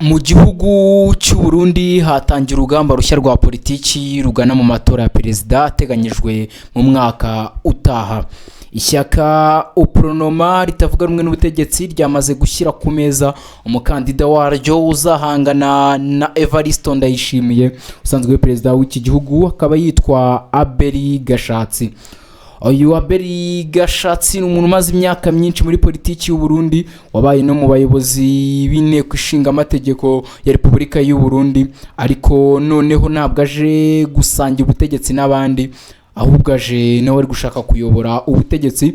Mu gihugu cy'u Burundi hatangiye urugamba rushya rwa politiki rugana mu matora ya perezida ateganyijwe mu mwaka utaha. Ishyaka Opronoma ritavuga rumwe n'ubutegetsi ryamaze gushyira ku meza umukandida waryo uzahangana na Evariste Ndayishimiye usanzwe perezida w'iki gihugu, akaba yitwa Abeli Gashatsi. Uyu Abeli Gashatsi ni umuntu umaze imyaka myinshi muri politiki y'u Burundi, wabaye no mu bayobozi b'inteko ishinga amategeko ya Repubulika y'u Burundi, ariko noneho ntabwo aje gusangira ubutegetsi n'abandi, ahubwo aje nawe ari gushaka kuyobora ubutegetsi.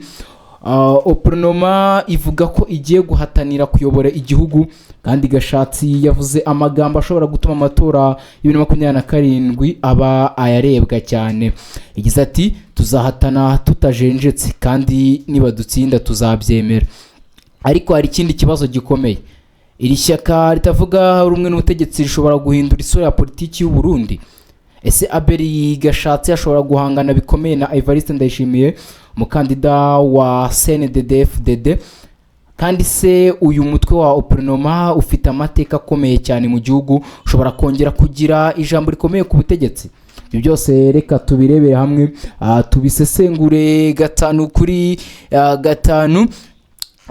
Opronoma ivuga ko igiye guhatanira kuyobora igihugu, kandi Gashatsi yavuze amagambo ashobora gutuma amatora ya 2027 aba ayarebwa cyane. Yagize ati tuzahatana tutajenjetse kandi niba dutsinda tuzabyemera. Ariko hari ikindi kibazo gikomeye, iri shyaka ritavuga rumwe n'ubutegetsi rishobora guhindura isura ya politiki y'u Burundi. Ese Abeli Gashatsi ashobora guhangana bikomeye na Evariste Ndayishimiye, umukandida wa CNDD-FDD? Kandi se uyu mutwe wa Opronoma ufite amateka akomeye cyane mu gihugu, ushobora kongera kugira ijambo rikomeye ku butegetsi? Ibyo byose reka tubirebere hamwe, tubisesengure gatanu kuri gatanu.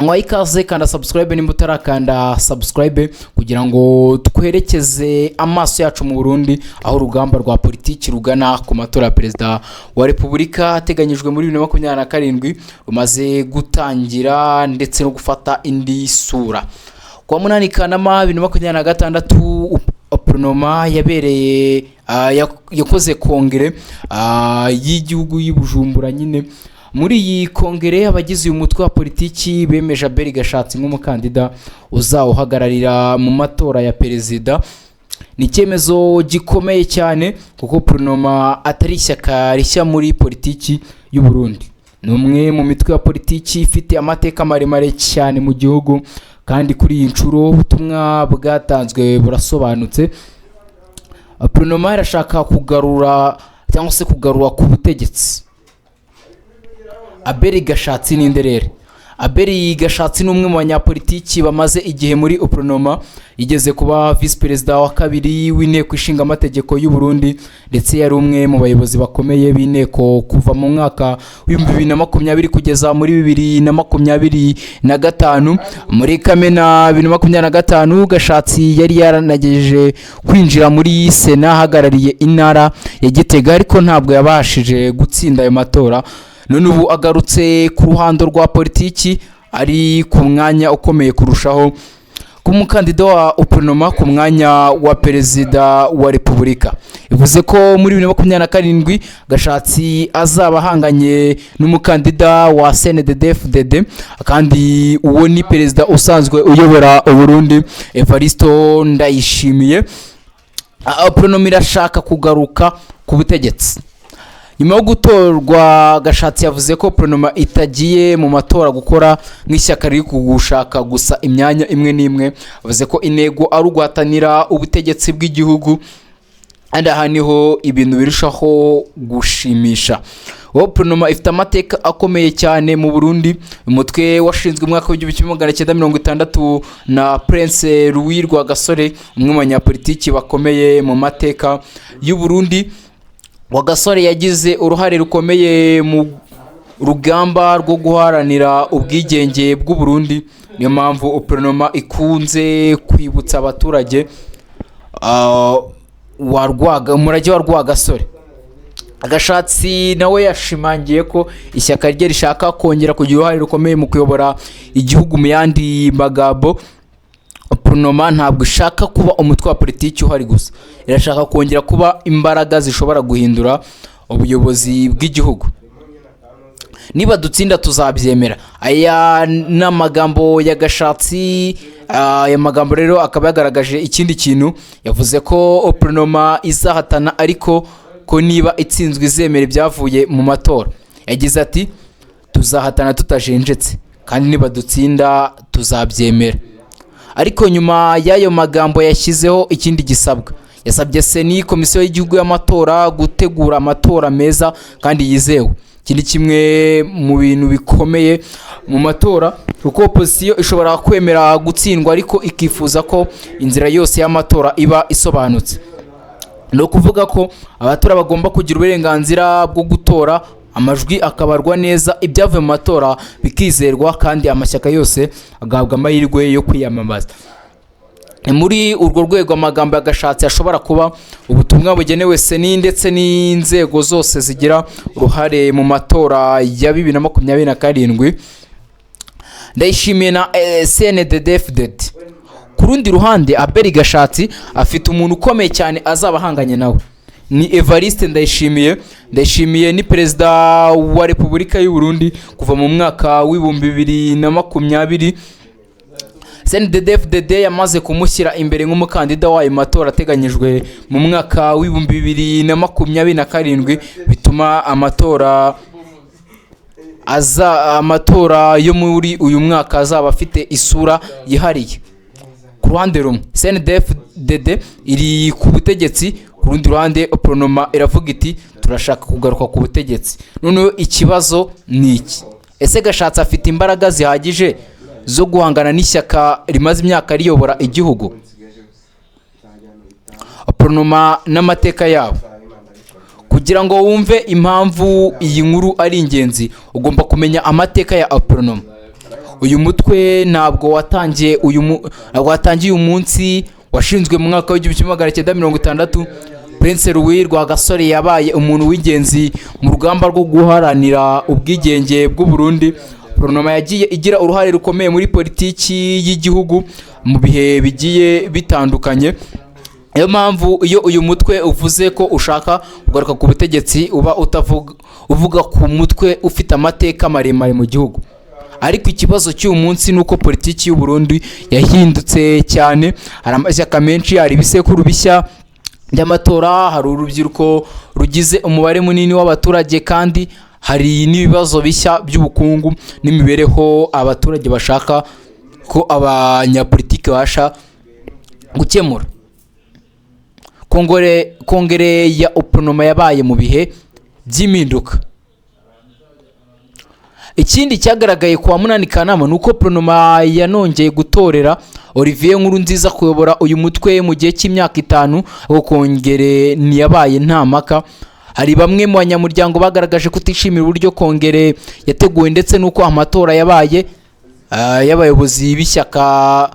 Mwayikaze kanda subscribe nimba utarakanda subscribe, kugira ngo twerekeze amaso yacu mu Burundi, aho urugamba rwa politiki rugana ku matora ya perezida wa Repubulika ateganyijwe muri 2027 rumaze gutangira ndetse no gufata indi sura. Kwa munani Kanama 2026 Opronoma yabereye yakoze kongere y'igihugu y'Ibujumbura nyine. Muri iyi kongere abagize uyu mutwe wa politiki bemeje Abeli Gashatsi nk'umukandida uzawuhagararira mu matora ya perezida. Ni icyemezo gikomeye cyane kuko Opronoma atari ishyaka rishya muri politiki y'u Burundi. Ni umwe mu mitwe ya politiki ifite amateka maremare cyane mu gihugu, kandi kuri iyi nshuro ubutumwa bwatanzwe burasobanutse. Opronoma irashaka kugarura cyangwa se kugarura ku butegetsi. Abeli Gashatsi ni nderere. Abeli Gashatsi ni umwe mu banyapolitiki bamaze igihe muri Opronoma, igeze kuba vice perezida wa kabiri w'inteko ishinga amategeko y'u Burundi, ndetse yari umwe mu bayobozi bakomeye b'inteko kuva mu mwaka wa 2020 kugeza muri 2025. Muri Kamena 2025 Gashatsi yari yaranagejeje kwinjira muri Sena ahagarariye intara ya Gitega, ariko ntabwo yabashije gutsinda ayo matora. None ubu agarutse ku ruhando rwa politiki, ari ku mwanya ukomeye kurushaho ku mukandida wa Opronoma ku mwanya wa perezida wa Repubulika. Ivuze ko muri 2027 Gashatsi azaba ahanganye n'umukandida wa CNDD-FDD, kandi uwo ni perezida usanzwe uyobora u Burundi Evariste Ndayishimiye. Opronoma irashaka kugaruka ku butegetsi. Nyuma yo gutorwa, Gashatsi yavuze ko Opronoma itagiye mu matora gukora nk'ishyaka riri kugushaka gusa imyanya imwe n'imwe. Avuze ko intego ari uguhatanira ubutegetsi bw'igihugu, kandi aha niho ibintu birushaho gushimisha. Opronoma ifite amateka akomeye cyane mu Burundi. Umutwe washinzwe mu mwaka wa 1960 na Prince Louis Rwagasore, umwe mu banyapolitiki bakomeye mu mateka y'u Burundi. Rwagasore yagize uruhare rukomeye mu rugamba rwo guharanira ubwigenge bw'u Burundi. Niyo mpamvu Opronoma ikunze kwibutsa abaturage umurage wa Rwagasore. Gashatsi nawe yashimangiye ko ishyaka rye rishaka kongera kugira uruhare rukomeye mu kuyobora igihugu. Mu yandi magambo, Opronoma ntabwo ishaka kuba umutwe wa politiki uhari gusa, irashaka kongera kuba imbaraga zishobora guhindura ubuyobozi bw'igihugu. Niba dutsinda tuzabyemera. Aya n'amagambo ya Gashatsi. Aya magambo rero akaba yagaragaje ikindi kintu. Yavuze ko Opronoma izahatana, ariko ko niba itsinzwe izemera ibyavuye mu matora. Yagize ati tuzahatana tutajenjetse, kandi niba dutsinda tuzabyemera. Ariko nyuma y'ayo magambo yashyizeho ikindi gisabwa. Yasabye Seni, komisiyo y'igihugu y'amatora, gutegura amatora meza kandi yizewe. iki ni kimwe mu bintu bikomeye mu matora, kuko opposition ishobora kwemera gutsindwa ariko ikifuza ko inzira yose y'amatora iba isobanutse. No kuvuga ko abatora bagomba kugira uburenganzira bwo gutora, amajwi akabarwa neza, ibyavuye mu matora bikizerwa kandi amashyaka yose agahabwa amahirwe yo kwiyamamaza. Muri urwo rwego amagambo yagashatse ashobora kuba ubutumwa bugenewe seni ndetse n'inzego zose zigira uruhare mu matora ya 2027. Ndayishimiye na CNDD-FDD. Ku rundi ruhande Abel Gashatsi afite umuntu ukomeye cyane azaba ahanganye nawe, ni Evariste Ndayishimiye. Ndayishimiye ni perezida wa Repubulika y'u Burundi kuva mu mwaka w'2020. CNDD-FDD yamaze kumushyira imbere nk'umukandida wayo matora ateganyijwe mu mwaka w'2027, bituma amatora yo muri uyu mwaka azaba afite isura yihariye. Ku ruhande rumwe CNDD-FDD iri ku butegetsi, ku rundi ruhande Opronoma iravuga iti turashaka kugaruka ku butegetsi. Noneho ikibazo ni iki? Ese Gashatsi afite imbaraga zihagije zo guhangana n'ishyaka rimaze imyaka riyobora igihugu? Opronoma n'amateka yabo. Kugira ngo wumve impamvu iyi nkuru ari ingenzi, ugomba kumenya amateka ya Opronoma. Uyu mutwe ntabwo watangiye uyu munsi, washinzwe mu mwaka w'1960. Prince Louis Rwagasore yabaye umuntu w'ingenzi mu rugamba rwo guharanira ubwigenge bw'u Burundi. Opronoma yagiye igira uruhare rukomeye muri politiki y'igihugu mu bihe bigiye bitandukanye. Iyo mpamvu iyo uyu mutwe uvuze ko ushaka kugaruka ku butegetsi uba uvuga ku mutwe ufite amateka maremare mu gihugu. Ariko ikibazo cy'uyu munsi nuko politiki y'u Burundi yahindutse cyane. Hari amashyaka menshi, hari ibisekuru bishya by'amatora, hari urubyiruko rugize umubare munini w'abaturage, kandi hari n'ibibazo bishya by'ubukungu n'imibereho abaturage bashaka ko abanyapolitiki basha gukemura. Kongere ya Opronoma yabaye mu bihe by'impinduka. Ikindi cyagaragaye ku wa 8 Kanama nuko Opronoma yanongeye gutorera Olivier Nkurunziza kuyobora uyu mutwe mu gihe cy'imyaka 5. Aho kongere niyabaye nta maka. Hari bamwe mu banyamuryango bagaragaje kutishimira uburyo kongere yateguwe ndetse nuko amatora yabaye y'abayobozi b'ishyaka.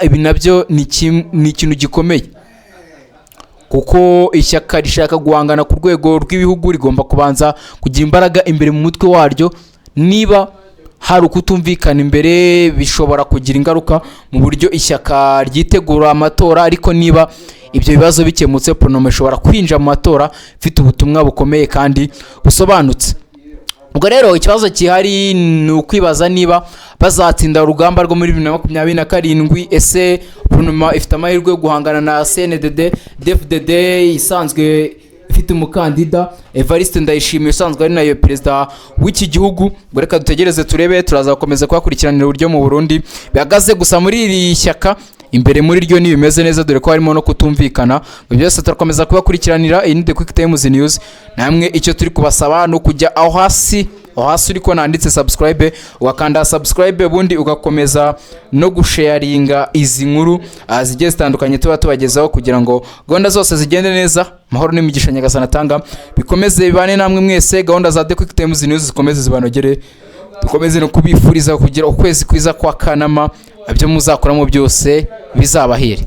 Ibi nabyo ni ikintu gikomeye, kuko ishyaka rishaka guhangana ku rwego rw'ibihugu rigomba kubanza kugira imbaraga imbere mu mutwe waryo. Niba hari ukutumvikana imbere, bishobora kugira ingaruka mu buryo ishyaka ryitegura amatora. Ariko niba ibyo bibazo bikemutse, Opronoma ishobora kwinjira mu matora ifite ubutumwa bukomeye kandi busobanutse. Ubwo rero ikibazo kihari ni ukwibaza niba bazatsinda urugamba rwo muri 2027. Ese Opronoma ifite amahirwe yo guhangana na CNDD-FDD isanzwe ifite umukandida Evariste Ndayishimiye usanzwe ari nayo perezida w'iki gihugu? Reka dutegereze turebe, turaza gukomeza kubakurikiranira uburyo mu Burundi bihagaze. Gusa muri iri shyaka imbere muri ryo ni bimeze neza, dore ko harimo no kutumvikana. Byose turakomeza kubakurikiranira. Iyi ni The Quick Times News. Namwe icyo turi kubasaba no kujya aho hasi uriko nanditse subscribe, ugakanda subscribe, ubundi ugakomeza no gusharinga izi nkuru zigiye zitandukanye tuba tubagezaho, kugira ngo gahunda zose zigende neza. Mahoro n'imigisha Nyagasani atanga bikomeze bibane namwe mwese. Gahunda za The Quick Times News zikomeze zibanogere. Dukomeze no kubifuriza kugira ukwezi kwiza kwa Kanama, ibyo muzakoramo byose bizabahire.